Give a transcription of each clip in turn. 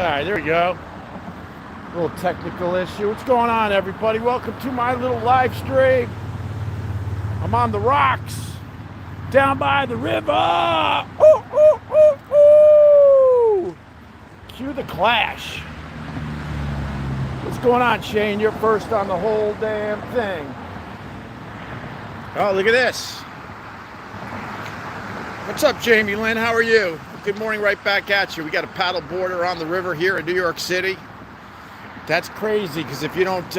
right, there we go. A little technical issue. What's going on, everybody? Welcome to my little live stream. I'm on the rocks, down by the river. Ooh, ooh, ooh, ooh. Cue the clash. What's going on, Shane? You're first on the whole damn thing. Oh, look at this. What's up, Jamie Lynn? How are you? Good morning, right back at you. We got a paddle boarder on the river here in New York City. That's crazy, because if you don't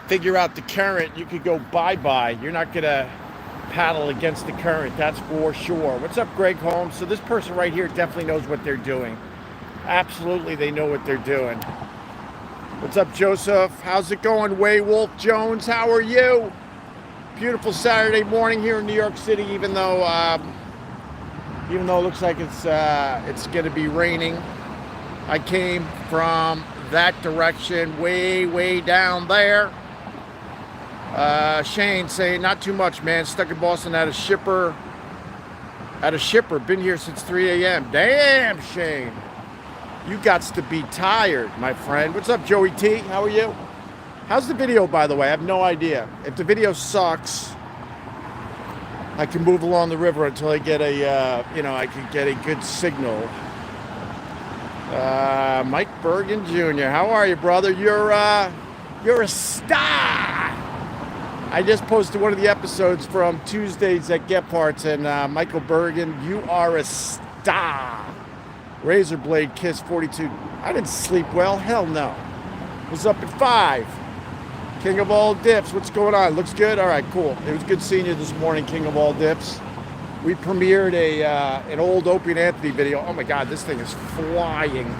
figure out the current, you could go bye-bye. You're not going to paddle against the current, that's for sure. What's up, Greg Holmes? So this person right here definitely knows what they're doing. Absolutely, they know what they're doing. What's up, Joseph? How's it going, Waywolf Jones? How are you? Beautiful Saturday morning here in New York City, even though it looks like it's going to be raining. I came from that direction, way down there. Shane saying, not too much, man. Stuck in Boston at a shipper. Been here since 3 a.m. Damn, Shane. You gots to be tired, my friend. What's up, Joey T? How are you? How's the video, by the way? I have no idea. If the video sucks, I can move along the river until I get I can get a good signal. Mike Bergen Jr. How are you, brother? You're a star. I just posted one of the episodes from Tuesdays at Get Parts, and Michael Bergen, you are a star. Razorblade Kiss 42. I didn't sleep well. Hell no. Was up at 5. King of all dips. What's going on? Looks good? All right, cool. It was good seeing you this morning, King of all dips. We premiered an old Opie and Anthony video. Oh my God, this thing is flying.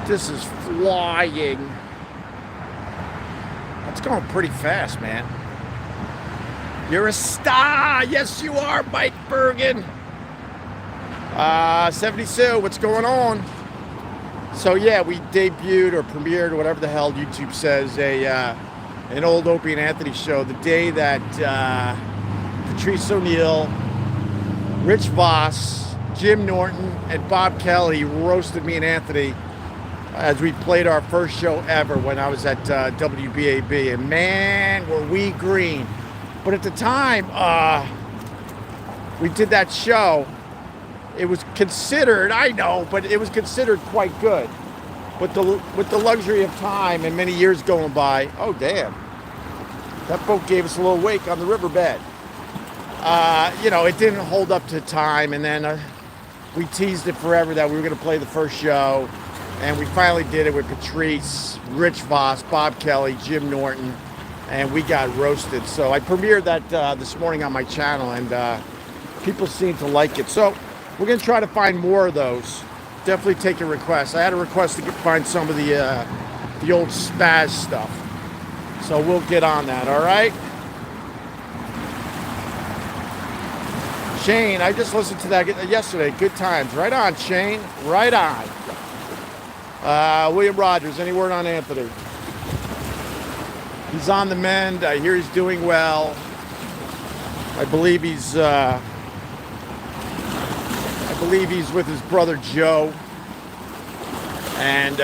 This is flying. It's going pretty fast, man. You're a star. Yes, you are, Mike Bergen. 72, what's going on? So yeah, we debuted or premiered or whatever the hell YouTube says an old Opie and Anthony show the day that Patrice O'Neill, Rich Voss, Jim Norton, and Bob Kelly roasted me and Anthony as we played our first show ever when I was at WBAB, and man, were we green. But at the time we did that show, it was considered, I know, but it was considered quite good. But with the luxury of time and many years going by, oh damn, that boat gave us a little wake on the riverbed. It didn't hold up to time, and then we teased it forever that we were going to play the first show, and we finally did it with Patrice, Rich Voss, Bob Kelly, Jim Norton, and we got roasted. So I premiered that this morning on my channel, and people seem to like it. So we're going to try to find more of those. Definitely take a request. I had a request to find some of the old spaz stuff. So we'll get on that, all right? Shane, I just listened to that yesterday. Good times. Right on, Shane. Right on. William Rogers, any word on Anthony? He's on the mend. I hear he's doing well. I believe he's with his brother Joe, and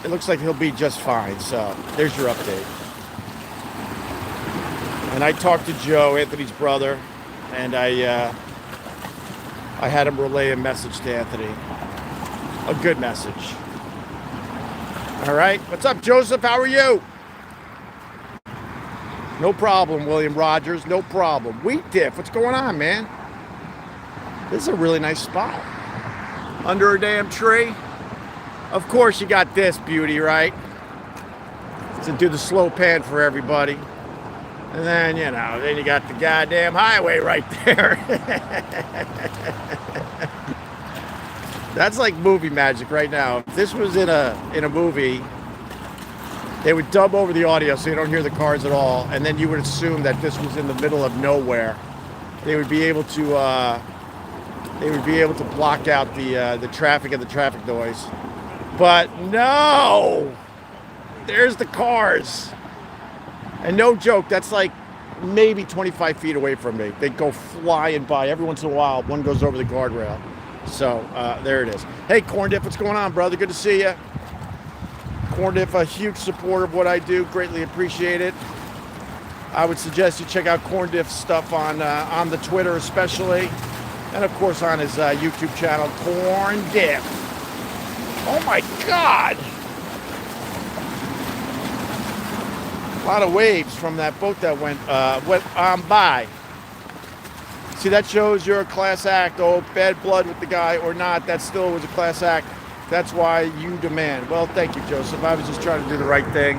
it looks like he'll be just fine. So there's your update. And I talked to Joe, Anthony's brother, and I had him relay a message to Anthony, a good message. All right, what's up, Joseph? How are you? No problem, William Rogers. No problem. Wheat Diff, what's going on, man? This is a really nice spot. Under a damn tree. Of course you got this beauty, right? To do the slow pan for everybody. And then, then you got the goddamn highway right there. That's like movie magic right now. If this was in a movie, they would dub over the audio so you don't hear the cars at all, and then you would assume that this was in the middle of nowhere. They would be able to block out the traffic and the traffic noise. But no! There's the cars. And no joke, that's like maybe 25 feet away from me. They go flying by. Every once in a while, one goes over the guardrail. So there it is. Hey, Corn Dip, what's going on, brother? Good to see you. Corn Dip, a huge supporter of what I do. Greatly appreciate it. I would suggest you check out Corn Dip's stuff on the Twitter especially. And, of course, on his YouTube channel, Corn Dip. Oh, my God. A lot of waves from that boat that went on by. See, that shows you're a class act. Oh, bad blood with the guy or not, that still was a class act. That's why you demand. Well, thank you, Joseph. I was just trying to do the right thing.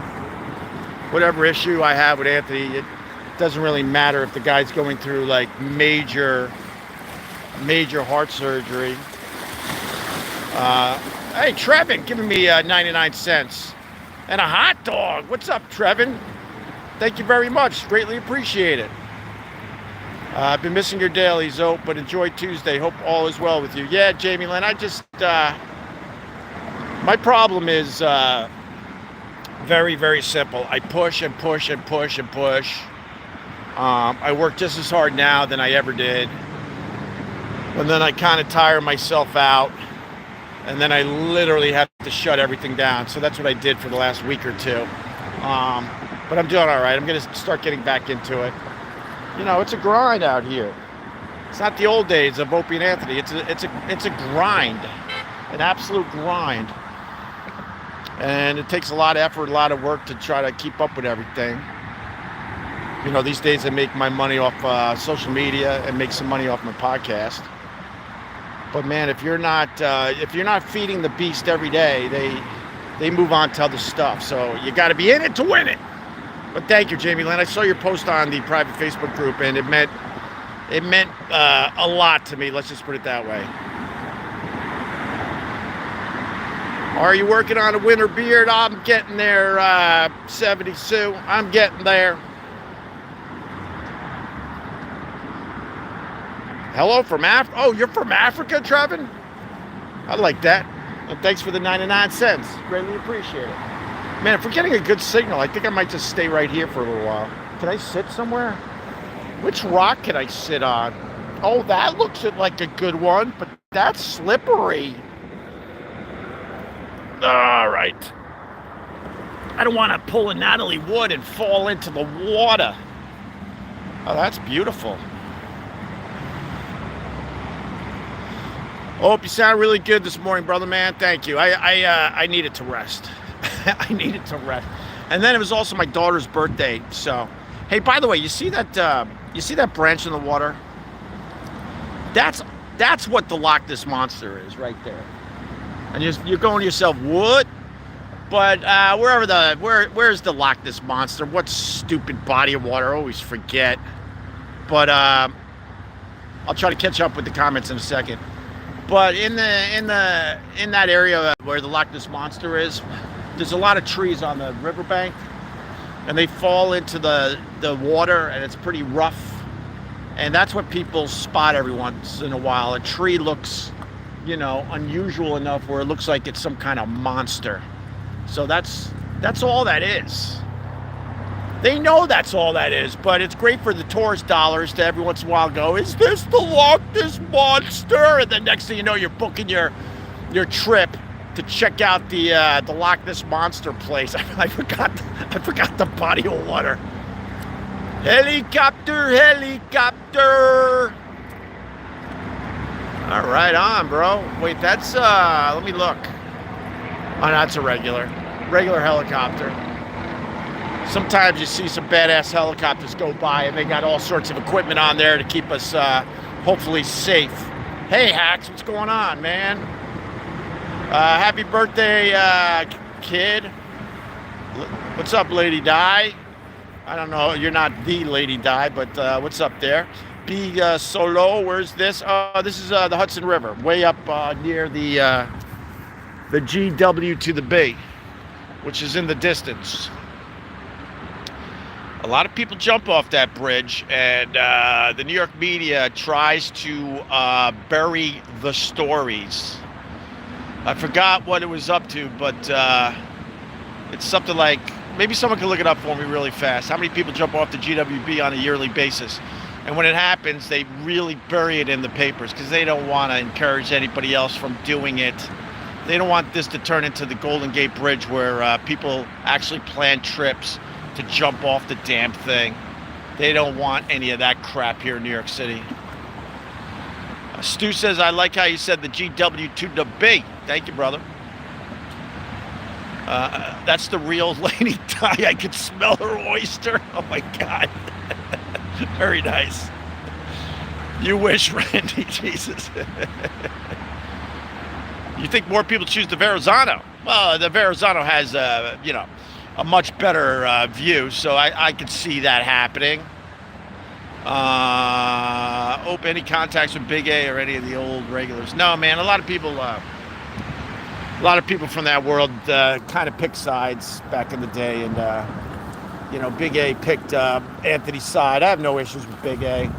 Whatever issue I have with Anthony, it doesn't really matter if the guy's going through like major heart surgery. Hey, Trevin, giving me 99 cents and a hot dog. What's up, Trevin? Thank you very much. Greatly appreciate it. I've been missing your daily, Zoe, but enjoy Tuesday. Hope all is well with you. Yeah, Jamie Lynn, I just, my problem is very, very simple. I push and push and push and push. I work just as hard now than I ever did. And then I kind of tire myself out. And then I literally have to shut everything down. So that's what I did for the last week or two. But I'm doing all right. I'm going to start getting back into it. You know, it's a grind out here. It's not the old days of Opie and Anthony. It's a grind, an absolute grind. And it takes a lot of effort, a lot of work to try to keep up with everything. You know, these days I make my money off social media and make some money off my podcast. But man, if you're not feeding the beast every day, they move on to other stuff. So you got to be in it to win it. But thank you, Jamie Lynn. I saw your post on the private Facebook group, and it meant a lot to me. Let's just put it that way. Are you working on a winter beard? I'm getting there, 70 Sue. I'm getting there. Hello from Africa. Oh, you're from Africa, Trevin? I like that. And thanks for the 99 cents. Greatly appreciate it. Man, if we're getting a good signal, I think I might just stay right here for a little while. Can I sit somewhere? Which rock can I sit on? Oh, that looks like a good one, but that's slippery. All right. I don't want to pull a Natalie Wood and fall into the water. Oh, that's beautiful. Hope you sound really good this morning, brother man. Thank you. I needed to rest. I needed to rest. And then it was also my daughter's birthday. So, hey, by the way, you see that branch in the water? That's what the Loch Ness Monster is right there. And you're going to yourself, what? But where's the Loch Ness Monster? What stupid body of water? I always forget. But I'll try to catch up with the comments in a second. But in that area where the Loch Ness Monster is, there's a lot of trees on the riverbank, and they fall into the water, and it's pretty rough. And that's what people spot every once in a while. A tree looks, unusual enough where it looks like it's some kind of monster. So that's all that is. They know that's all that is, but it's great for the tourist dollars to every once in a while go, is this the Loch Ness Monster? And then next thing you know, you're booking your trip to check out the Loch Ness Monster place. I forgot the body of water. Helicopter. All right, on, bro. Wait, that's let me look. Oh, no, that's a regular helicopter. Sometimes you see some badass helicopters go by, and they got all sorts of equipment on there to keep us hopefully safe. Hey, Hacks, what's going on, man? Happy birthday, kid. What's up, Lady Di? I don't know, you're not the Lady Di, but what's up there? B Solo, where's this? This is the Hudson River, way up near the GW to the B, which is in the distance. A lot of people jump off that bridge, and the New York media tries to bury the stories. I forgot what it was up to, but it's something like, maybe someone can look it up for me really fast. How many people jump off the GWB on a yearly basis? And when it happens, they really bury it in the papers because they don't want to encourage anybody else from doing it. They don't want this to turn into the Golden Gate Bridge where people actually plan trips to jump off the damn thing. They don't want any of that crap here in New York City. Stu says, I like how you said the GW to the B. Thank you, brother. That's the real Lady Di. I could smell her oyster. Oh, my God. Very nice. You wish, Randy. Jesus. You think more people choose the Verrazano? Well, the Verrazano has, a much better view, so I could see that happening. Any contacts with Big A or any of the old regulars? No, man. A lot of people from that world kind of picked sides back in the day, and Big A picked Anthony's side. I have no issues with Big A.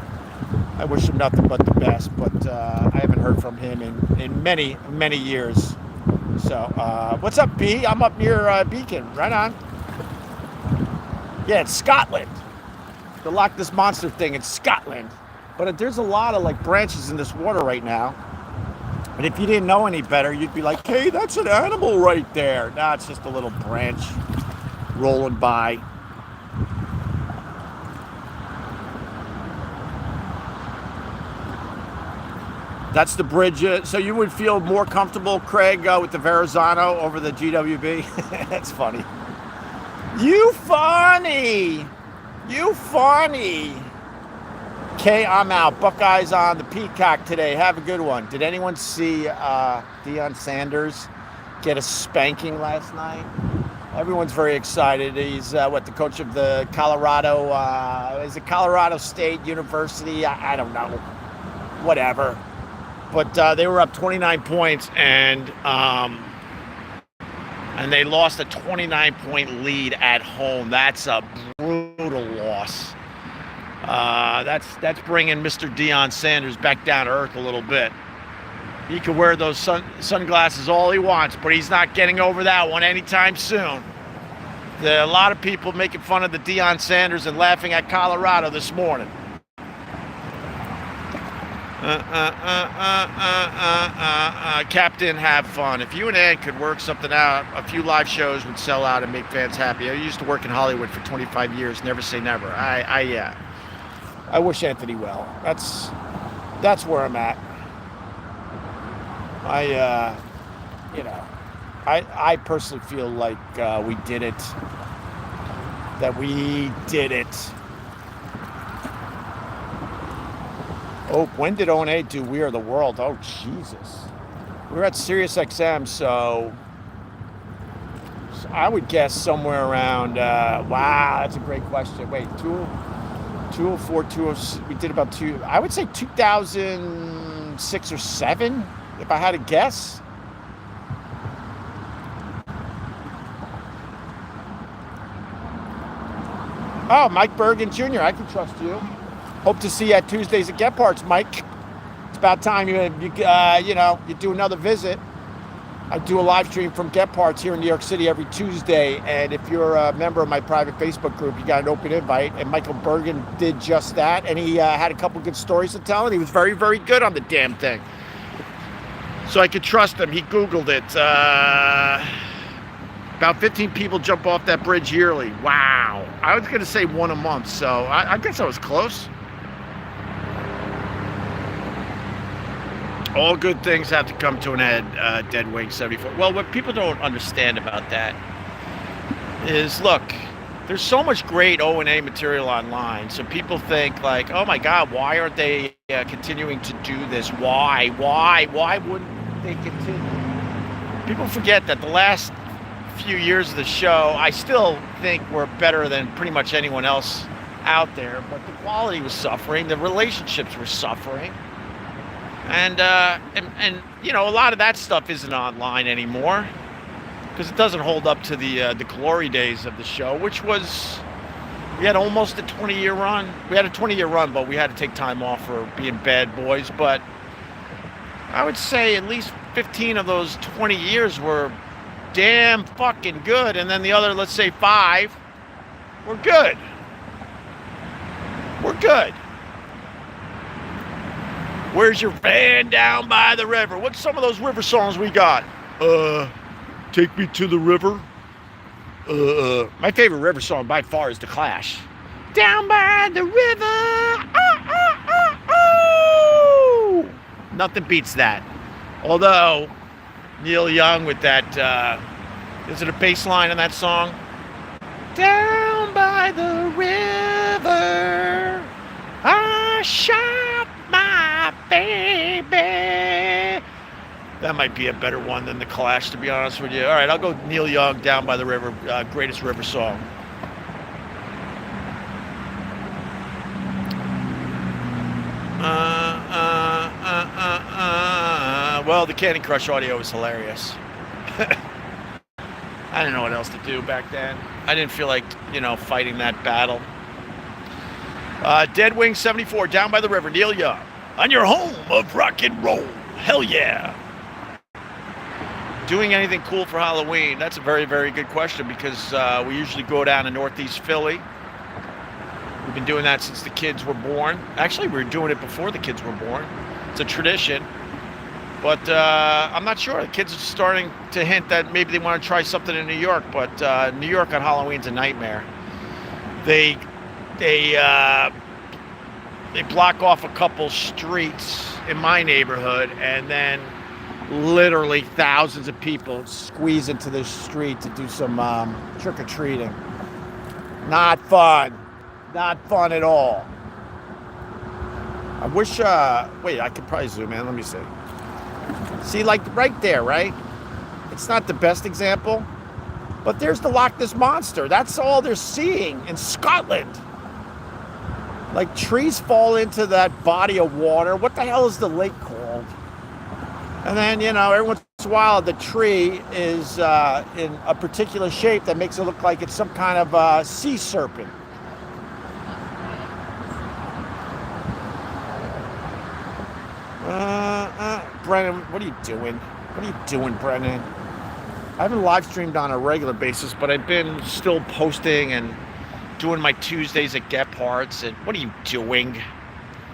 I wish him nothing but the best, but I haven't heard from him in many, many years. So, what's up, B? I'm up near Beacon. Right on. Yeah, it's Scotland. The Loch Ness Monster thing in Scotland. But there's a lot of branches in this water right now. And if you didn't know any better, you'd be like, hey, that's an animal right there. Nah, it's just a little branch rolling by. That's the bridge. So you would feel more comfortable, Craig, with the Verrazano over the GWB? That's funny. You funny. Okay, I'm out. Buckeyes on the Peacock today. Have a good one. Did anyone see Deion Sanders get a spanking last night? Everyone's very excited. He's the coach of the Colorado, is it Colorado State University? I don't know. Whatever. But they were up 29 points, and they lost a 29-point lead at home. That's a brutal loss. That's bringing Mr. Deion Sanders back down to earth a little bit. He can wear those sunglasses all he wants, but he's not getting over that one anytime soon. There are a lot of people making fun of the Deion Sanders and laughing at Colorado this morning. Captain, have fun. If you and Ed could work something out, a few live shows would sell out and make fans happy. I used to work in Hollywood for 25 years. Never say never. I wish Anthony well. That's where I'm at. I personally feel like we did it. That we did it. Oh, when did O&A do We Are the World? Oh, Jesus. We were at Sirius XM, so I would guess somewhere around, wow, that's a great question. Wait, 204, 206, we did about I would say 2006 or 7, if I had to guess. Oh, Mike Bergen Jr., I can trust you. Hope to see you at Tuesdays at Gephardt's, Mike. It's about time you do another visit. I do a live stream from Gephardt's here in New York City every Tuesday, and if you're a member of my private Facebook group, you got an open invite, and Michael Bergen did just that, and he had a couple good stories to tell, and he was very, very good on the damn thing. So I could trust him. He Googled it. About 15 people jump off that bridge yearly. Wow. I was going to say one a month, so I guess I was close. All good things have to come to an end, Dead Wing 74. Well, what people don't understand about that is, look, there's so much great O&A material online. So people think like, oh my God, why aren't they continuing to do this? Why wouldn't they continue? People forget that the last few years of the show, I still think we're better than pretty much anyone else out there, but the quality was suffering, the relationships were suffering. And a lot of that stuff isn't online anymore because it doesn't hold up to the glory days of the show, which was, we had almost a 20-year run. We had a 20-year run, but we had to take time off for being bad boys. But I would say at least 15 of those 20 years were damn fucking good. And then the other, let's say 5, were good. We're good. Where's your van down by the river? What's some of those river songs we got? Take me to the river. My favorite river song by far is The Clash. Down by the river. Oh. Nothing beats that. Although, Neil Young with that, is it a bass line in that song? Down by the river, I shot my baby. That might be a better one than The Clash, to be honest with you. All right, I'll go Neil Young, Down by the River, greatest river song. Well, the Candy Crush audio was hilarious. I didn't know what else to do back then. I didn't feel like, fighting that battle. Dead Wing 74, Down by the River, Neil Young. On your home of rock and roll. Hell yeah. Doing anything cool for Halloween? That's a very, very good question because we usually go down to Northeast Philly. We've been doing that since the kids were born. Actually, we were doing it before the kids were born. It's a tradition. But I'm not sure. The kids are starting to hint that maybe they want to try something in New York. But New York on Halloween's a nightmare. They block off a couple streets in my neighborhood, and then literally thousands of people squeeze into the street to do some trick-or-treating. Not fun. Not fun at all. I wish, wait, I could probably zoom in. Let me see. See, like right there, right? It's not the best example, but there's the Loch Ness Monster. That's all they're seeing in Scotland. Like trees fall into that body of water. What the hell is the lake called? And then, every once in a while, the tree is in a particular shape that makes it look like it's some kind of sea serpent. Brennan, what are you doing? What are you doing, Brennan? I haven't live streamed on a regular basis, but I've been still posting and doing my Tuesdays at Gephardt's. And what are you doing?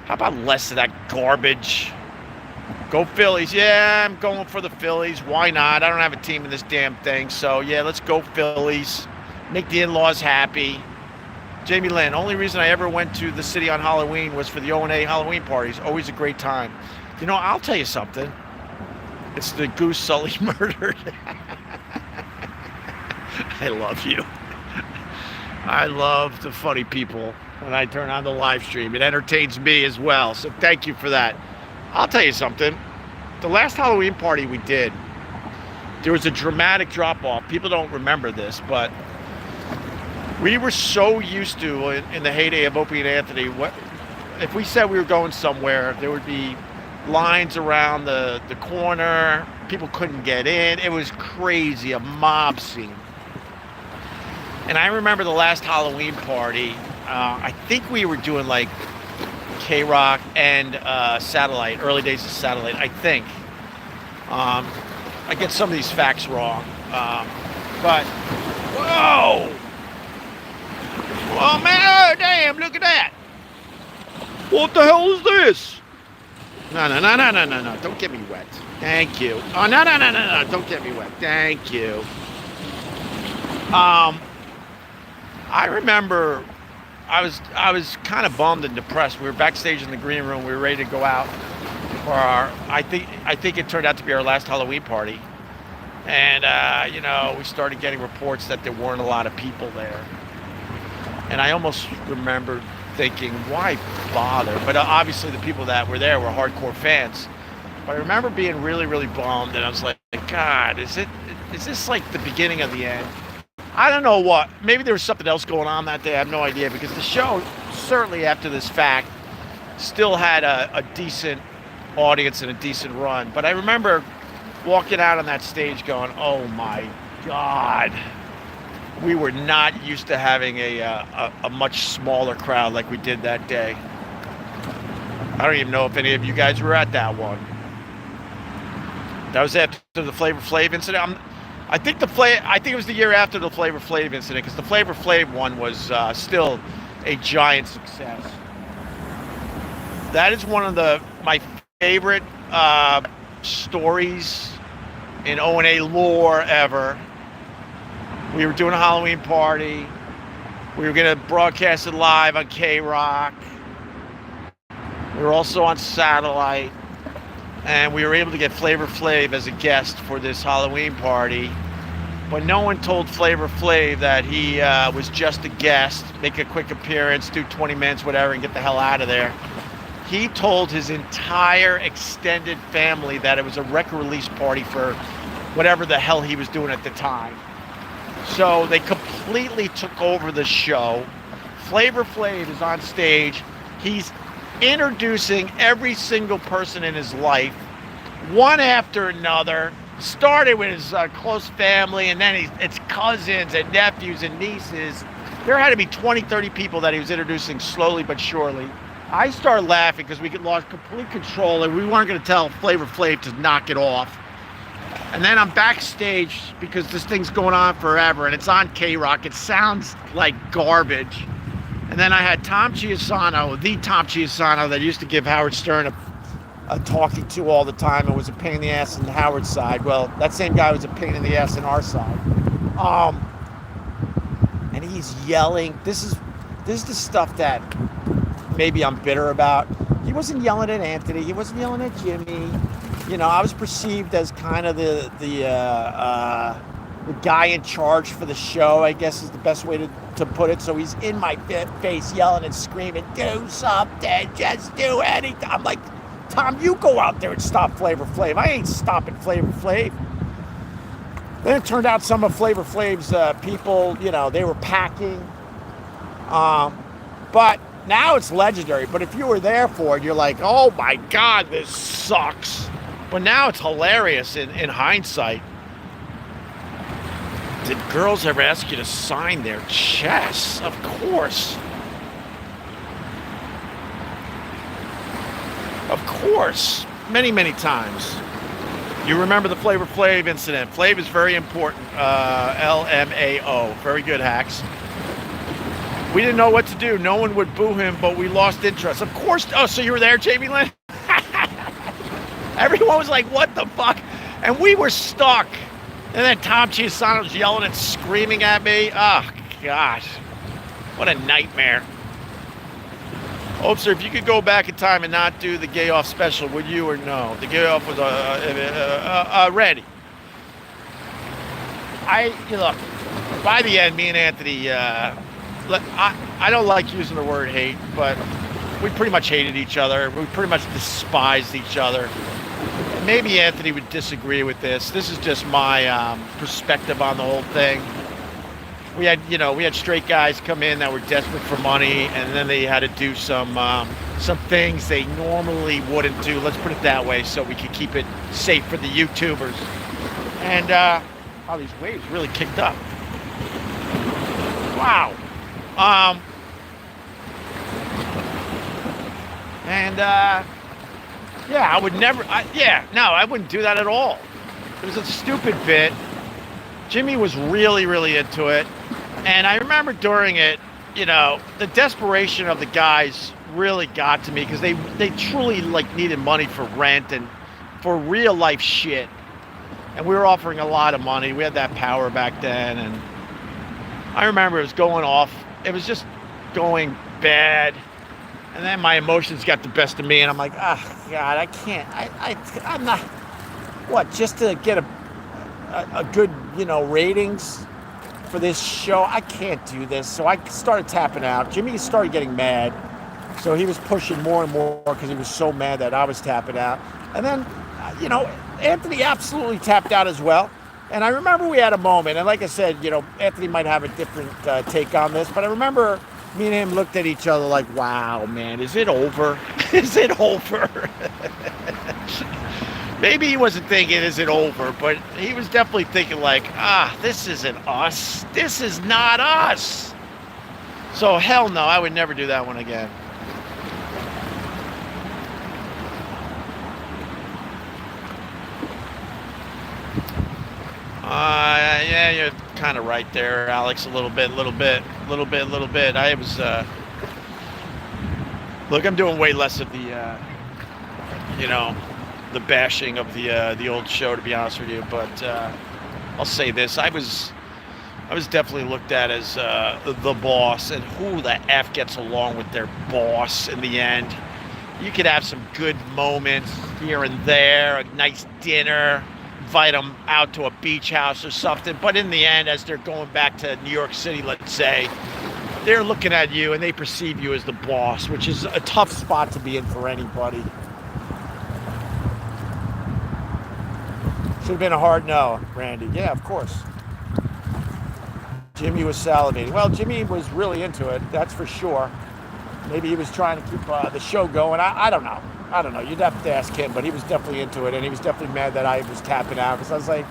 How about less of that garbage? Go Phillies. Yeah, I'm going for the Phillies. Why not? I don't have a team in this damn thing. So, yeah, let's go Phillies. Make the in-laws happy. Jamie Lynn, only reason I ever went to the city on Halloween was for the O&A Halloween parties. Always a great time. I'll tell you something. It's the Goose Sully murdered. I love you. I love the funny people when I turn on the live stream. It entertains me as well. So thank you for that. I'll tell you something. The last Halloween party we did, there was a dramatic drop-off. People don't remember this, but we were so used to, in the heyday of Opie and Anthony, if we said we were going somewhere, there would be lines around the corner. People couldn't get in. It was crazy, a mob scene. And I remember the last Halloween party, I think we were doing like K-Rock and Satellite, early days of Satellite, I think. I get some of these facts wrong. But, whoa! Oh man, oh, damn, look at that. What the hell is this? No, don't get me wet. Thank you. Oh, no, don't get me wet. Thank you. I remember I was kind of bummed and depressed. We were backstage in the green room. We were ready to go out for our, I think it turned out to be our last Halloween party. And, we started getting reports that there weren't a lot of people there. And I almost remember thinking, why bother? But obviously the people that were there were hardcore fans. But I remember being really, really bummed, and I was like, God, is this like the beginning of the end? I don't know what. Maybe there was something else going on that day. I have no idea, because the show, certainly after this fact, still had a decent audience and a decent run. But I remember walking out on that stage going, oh my God. We were not used to having a much smaller crowd like we did that day. I don't even know if any of you guys were at that one. That was after the Flavor Flav incident. I think it was the year after the Flavor Flav incident, because the Flavor Flav one was still a giant success. That is one of my favorite stories in O&A lore ever. We were doing a Halloween party. We were going to broadcast it live on K-Rock. We were also on satellite. And we were able to get Flavor Flav as a guest for this Halloween party. But no one told Flavor Flav that he was just a guest, make a quick appearance, do 20 minutes, whatever, and get the hell out of there. He told his entire extended family that it was a record release party for whatever the hell he was doing at the time. So they completely took over the show. Flavor Flav is on stage. He's introducing every single person in his life, one after another. Started with his close family, and then it's cousins and nephews and nieces. There had to be 20, 30 people that he was introducing slowly but surely. I started laughing because we lost complete control, and we weren't going to tell Flavor Flav to knock it off. And then I'm backstage because this thing's going on forever, and it's on K-Rock. It sounds like garbage. And then I had Tom Chiusano, the Tom Chiusano that used to give Howard Stern a talking to all the time and was a pain in the ass in Howard's side. Well, that same guy was a pain in the ass in our side. And he's yelling. This is the stuff that maybe I'm bitter about. He wasn't yelling at Anthony. He wasn't yelling at Jimmy. You know, I was perceived as kind of the guy in charge for the show, I guess is the best way to put it. So he's in my face yelling and screaming, do something, just do anything. I'm like, Tom, you go out there and stop Flavor Flav. I ain't stopping Flavor Flav. Then it turned out some of Flavor Flav's people, you know, they were packing. But now it's legendary. But if you were there for it, you're like, oh my God, this sucks. But now it's hilarious in hindsight. Did girls ever ask you to sign their chests? Of course. Of course. Many, many times. You remember the Flavor Flav incident. Flav is very important. LMAO. Very good, Hacks. We didn't know what to do. No one would boo him, but we lost interest. Of course. Oh, so you were there, Jamie Lynn? Everyone was like, what the fuck? And we were stuck. And then Tom Chiusano's yelling and screaming at me. Oh, gosh. What a nightmare. Oh, sir, if you could go back in time and not do the Gay Off special, would you or no? The Gay Off was ready. Look, by the end, me and Anthony, I don't like using the word hate, but we pretty much hated each other. We pretty much despised each other. Maybe Anthony would disagree with this. This is just my perspective on the whole thing. We had straight guys come in that were desperate for money, and then they had to do some things they normally wouldn't do. Let's put it that way, so we could keep it safe for the YouTubers. And oh, these waves really kicked up. Wow. Yeah, I would never. I wouldn't do that at all. It was a stupid bit. Jimmy was really, really into it. And I remember during it, you know, the desperation of the guys really got to me because they truly needed money for rent and for real life shit. And we were offering a lot of money. We had that power back then. And I remember it was going off. It was just going bad. And then my emotions got the best of me. And I'm like, oh, God, I can't. I'm not. What, just to get a good, ratings for this show? I can't do this. So I started tapping out. Jimmy started getting mad. So he was pushing more and more because he was so mad that I was tapping out. And then, Anthony absolutely tapped out as well. And I remember we had a moment. And like I said, Anthony might have a different take on this. But I remember me and him looked at each other like, wow, man, is it over? Is it over? Maybe he wasn't thinking, is it over? But he was definitely thinking like, this isn't us. This is not us. So hell no, I would never do that one again. Yeah, you're kind of right there, Alex, a little bit. I was, look, I'm doing way less of the you know, the bashing of the old show, to be honest with you. But I'll say this: I was definitely looked at as the boss, and who the f gets along with their boss in the end? You could have some good moments here and there, a nice dinner, invite them out to a beach house or something. But in the end, as they're going back to New York City, let's say, they're looking at you and they perceive you as the boss, which is a tough spot to be in for anybody. Should have been a hard no, Randy. Yeah, of course. Jimmy was salivating. Well, Jimmy was really into it, that's for sure. Maybe he was trying to keep the show going. I don't know. I don't know. You'd have to ask him, but he was definitely into it, and he was definitely mad that I was tapping out, because I was like,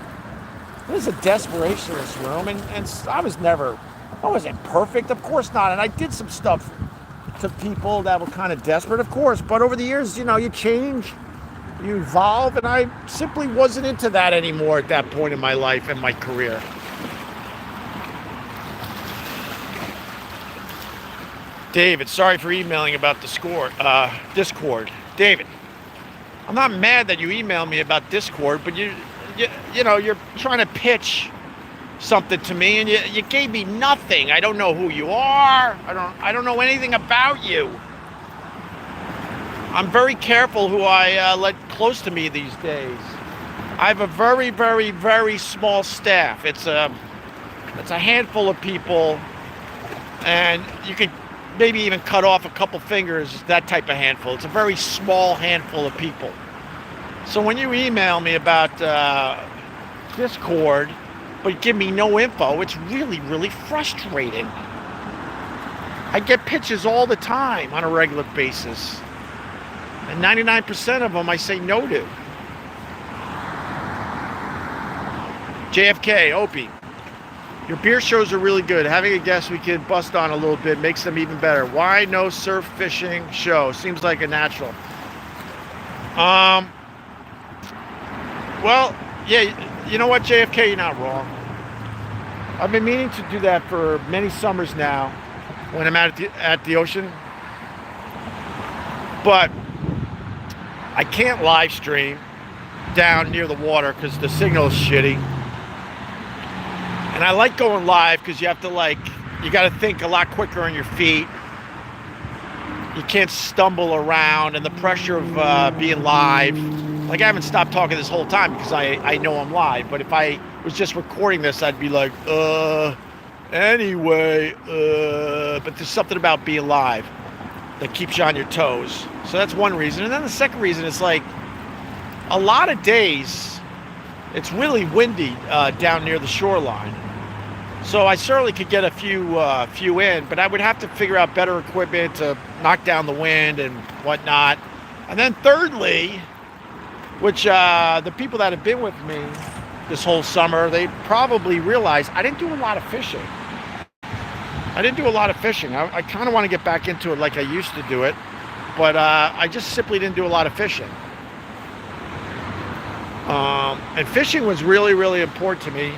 there's a desperation in this room, and I wasn't perfect, of course not, and I did some stuff to people that were kind of desperate, of course, but over the years, you change, you evolve, and I simply wasn't into that anymore at that point in my life and my career. David, sorry for emailing about the Discord. David, I'm not mad that you emailed me about Discord, but you're trying to pitch something to me, and you gave me nothing. I don't know who you are. I don't know anything about you. I'm very careful who I let close to me these days. I have a very, very, very small staff. It's a handful of people, and you could maybe even cut off a couple fingers, that type of handful. It's a very small handful of people. So when you email me about Discord, but give me no info, it's really, really frustrating. I get pitches all the time on a regular basis, and 99% of them I say no to. JFK, Opie. Your beer shows are really good. Having a guest we could bust on a little bit makes them even better. Why no surf fishing show? Seems like a natural. Well, yeah, you know what, JFK, you're not wrong. I've been meaning to do that for many summers now when I'm at the ocean. But I can't live stream down near the water because the signal is shitty. And I like going live because you got to think a lot quicker on your feet. You can't stumble around, and the pressure of being live. Like, I haven't stopped talking this whole time because I know I'm live. But if I was just recording this, I'd be like, anyway. But there's something about being live that keeps you on your toes. So that's one reason. And then the second reason is, like, a lot of days, it's really windy down near the shoreline. So I certainly could get a few in, but I would have to figure out better equipment to knock down the wind and whatnot. And then thirdly, which the people that have been with me this whole summer, they probably realize I didn't do a lot of fishing. I kind of want to get back into it like I used to do it, but I just simply didn't do a lot of fishing. And fishing was really, really important to me.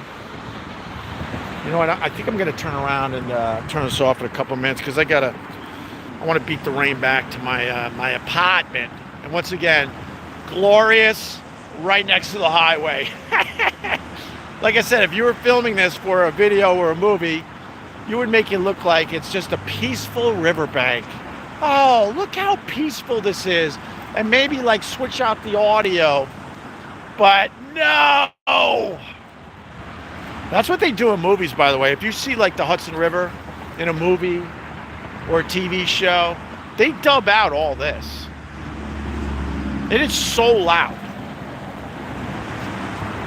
You know what? I think I'm going to turn around and turn this off in a couple minutes because I want to beat the rain back to my apartment. And once again, glorious, right next to the highway. Like I said, if you were filming this for a video or a movie, you would make it look like it's just a peaceful riverbank. Oh, look how peaceful this is. And maybe like switch out the audio. But no! That's what they do in movies, by the way. If you see like the Hudson River in a movie or a TV show, they dub out all this. It is so loud.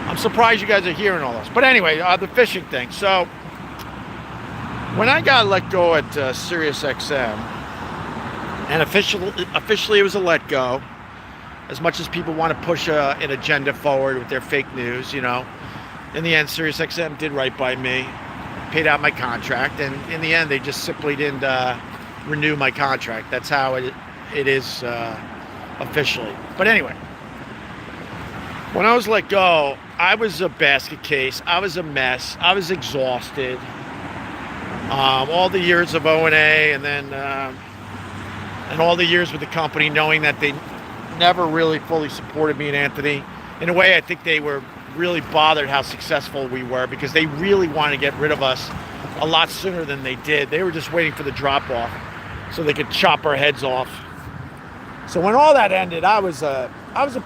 I'm surprised you guys are hearing all this. But anyway, the fishing thing. So when I got let go at SiriusXM, and officially it was a let go, as much as people want to push an agenda forward with their fake news, in the end, SiriusXM did right by me, paid out my contract, and in the end, they just simply didn't renew my contract. That's how it is officially. But anyway, when I was let go, I was a basket case. I was a mess. I was exhausted. All the years of O&A, and then and all the years with the company, knowing that they never really fully supported me and Anthony. In a way, I think they were really bothered how successful we were because they really wanted to get rid of us a lot sooner than they did. They were just waiting for the drop off so they could chop our heads off. So when all that ended, I was a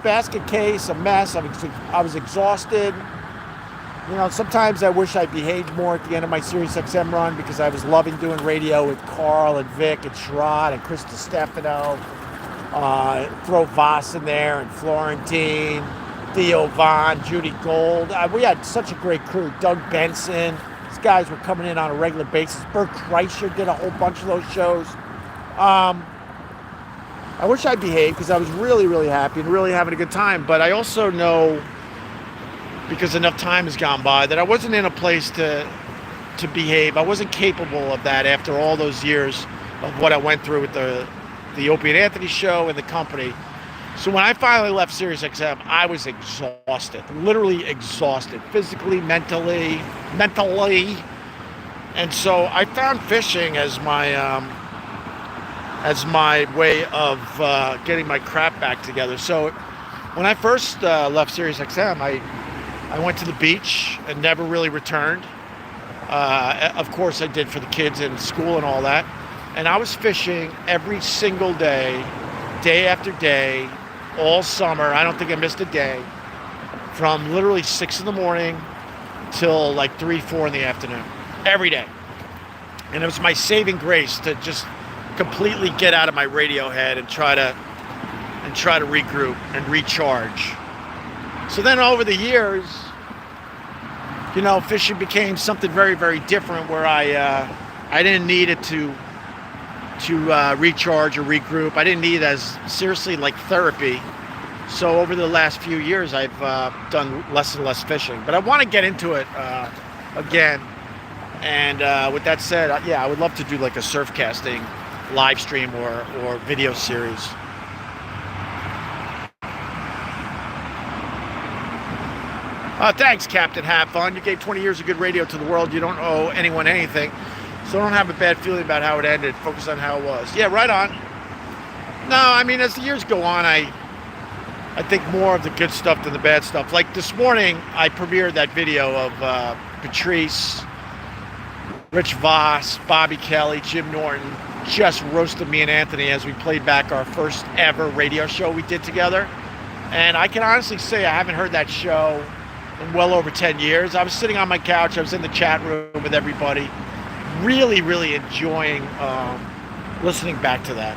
basket case, a mess. I was exhausted. You know, sometimes I wish I behaved more at the end of my Sirius XM run because I was loving doing radio with Carl and Vic and Sherrod and Chris DiStefano. Throw Voss in there and Florentine, Theo Vaughn, Judy Gold. We had such a great crew. Doug Benson. These guys were coming in on a regular basis. Bert Kreischer did a whole bunch of those shows. I wish I behaved because I was really, really happy and really having a good time. But I also know, because enough time has gone by, that I wasn't in a place to behave. I wasn't capable of that after all those years of what I went through with the Opie and Anthony show and the company. So when I finally left SiriusXM, I was exhausted, literally exhausted, physically, mentally. And so I found fishing as my way of getting my crap back together. So when I first left SiriusXM, I went to the beach and never really returned. Of course I did for the kids in school and all that. And I was fishing every single day after day, all summer. I don't think I missed a day. From literally 6 in the morning till like 3, 4 in the afternoon. Every day. And it was my saving grace to just completely get out of my radio head and try to regroup and recharge. So then over the years, you know, fishing became something very, very different where I didn't need it to recharge or regroup. I didn't need it as seriously like therapy. So over the last few years, I've done less and less fishing. But I want to get into it again. And with that said, yeah, I would love to do like a surf casting live stream or video series. Thanks, Captain Have Fun. You gave 20 years of good radio to the world. You don't owe anyone anything. So don't have a bad feeling about how it ended. Focus on how it was. Yeah, right on. No, I mean, as the years go on, I think more of the good stuff than the bad stuff. Like this morning, I premiered that video of Patrice, Rich Voss, Bobby Kelly, Jim Norton, just roasted me and Anthony as we played back our first ever radio show we did together. And I can honestly say I haven't heard that show in well over 10 years. I was sitting on my couch. I was in the chat room with everybody. Really, really enjoying listening back to that.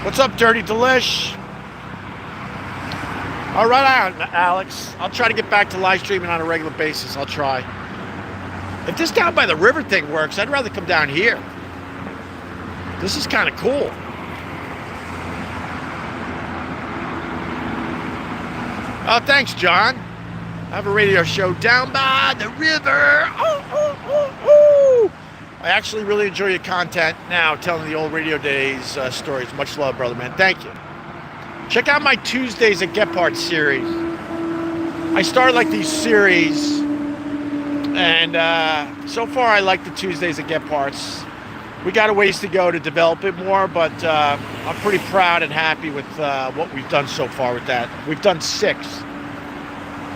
What's up, Dirty Delish? All right, Alex. I'll try to get back to live streaming on a regular basis. I'll try. If this down by the river thing works, I'd rather come down here. This is kind of cool. Oh, thanks, John. I have a radio show down by the river. I actually really enjoy your content now, telling the old radio days stories. Much love, brother, man. Thank you. Check out my Tuesdays at Gephardt series. I started like these series, and so far I like the Tuesdays at Gephardt's. We got a ways to go to develop it more, but I'm pretty proud and happy with what we've done so far with that. We've done 6.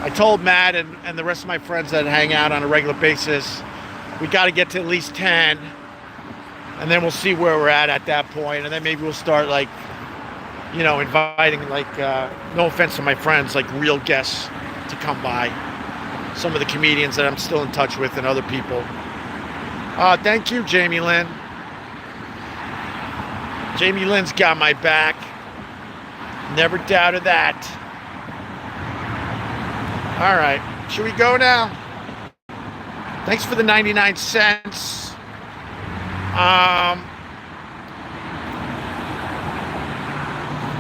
I told Matt and the rest of my friends that hang out on a regular basis, we got to get to at least 10, and then we'll see where we're at that point, and then maybe we'll start like, you know, inviting like, no offense to my friends, like real guests to come by. Some of the comedians that I'm still in touch with and other people. Thank you, Jamie Lynn. Jamie Lynn's got my back. Never doubted that. All right, should we go now? Thanks for the 99 cents.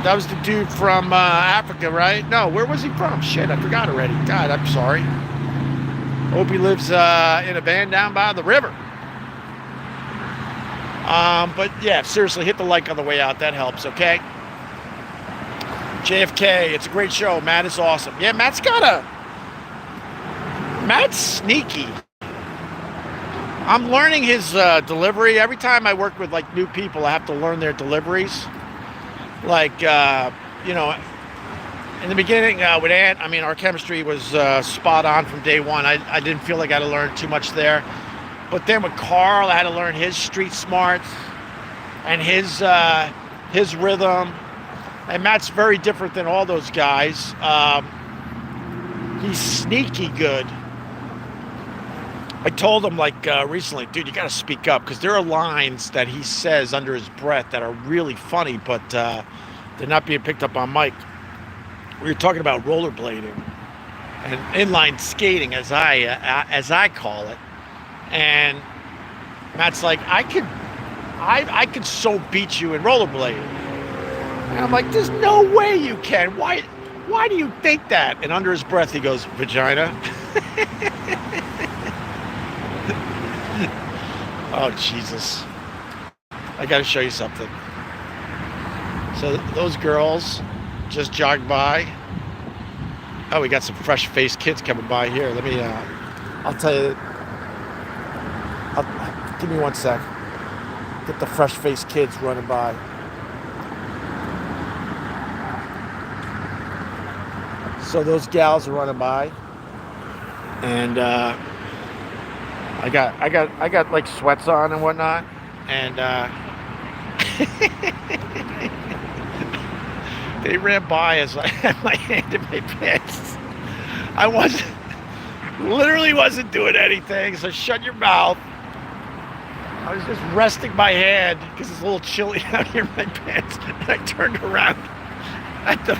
That was the dude from Africa, right? No, where was he from? Shit, I forgot already. God, I'm sorry. Opie lives in a van down by the river. But yeah, seriously, hit the like on the way out. That helps, okay? JFK, it's a great show. Matt is awesome. Yeah, Matt's sneaky. I'm learning his delivery. Every time I work with like new people, I have to learn their deliveries. like, you know, in the beginning with Ant, I mean, our chemistry was spot on from day one. I didn't feel like I had to learn too much there. But then with Carl, I had to learn his street smarts and his rhythm. And Matt's very different than all those guys. He's sneaky good. I told him like recently, dude, you got to speak up because there are lines that he says under his breath that are really funny, but they're not being picked up on mic. We were talking about rollerblading and inline skating, as I call it, and Matt's like, I could so beat you in rollerblading, and I'm like, there's no way you can. Why do you think that? And under his breath, he goes, vagina. Oh, Jesus. I got to show you something. So those girls just jogged by. Oh, we got some fresh-faced kids coming by here. Let me, I'll tell you. Give me 1 sec. Get the fresh-faced kids running by. So those gals are running by. And, I got like sweats on and whatnot, and they ran by as I had my hand in my pants. I literally wasn't doing anything, so shut your mouth. I was just resting my hand because it's a little chilly out here in my pants, and I turned around at the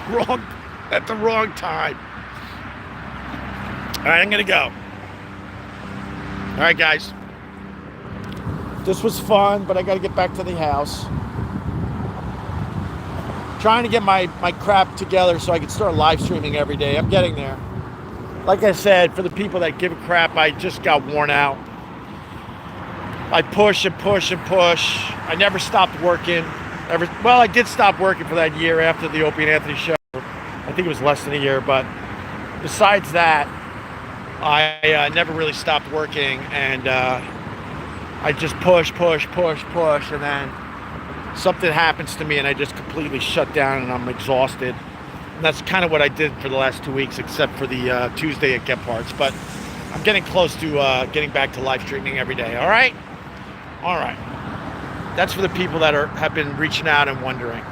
wrong time. All right, I'm gonna go. All right, guys. This was fun, but I got to get back to the house. Trying to get my crap together so I can start live streaming every day. I'm getting there. Like I said, for the people that give a crap, I just got worn out. I push and push and push. I never stopped working. Well, I did stop working for that year after the Opie and Anthony show. I think it was less than a year, but besides that, I never really stopped working, and I just push, and then something happens to me, and I just completely shut down, and I'm exhausted. And that's kind of what I did for the last 2 weeks, except for the Tuesday at Get Parts. But I'm getting close to getting back to live streaming every day. All right. That's for the people that have been reaching out and wondering.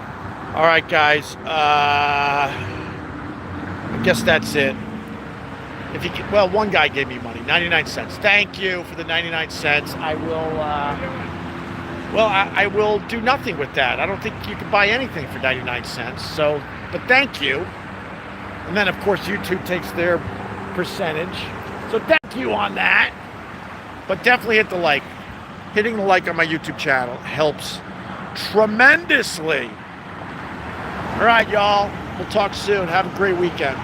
All right, guys. I guess that's it. Well, one guy gave me money, 99 cents. Thank you for the 99 cents. I will, I will do nothing with that. I don't think you can buy anything for 99 cents. So, but thank you. And then, of course, YouTube takes their percentage. So thank you on that. But definitely hit the like. Hitting the like on my YouTube channel helps tremendously. All right, y'all. We'll talk soon. Have a great weekend.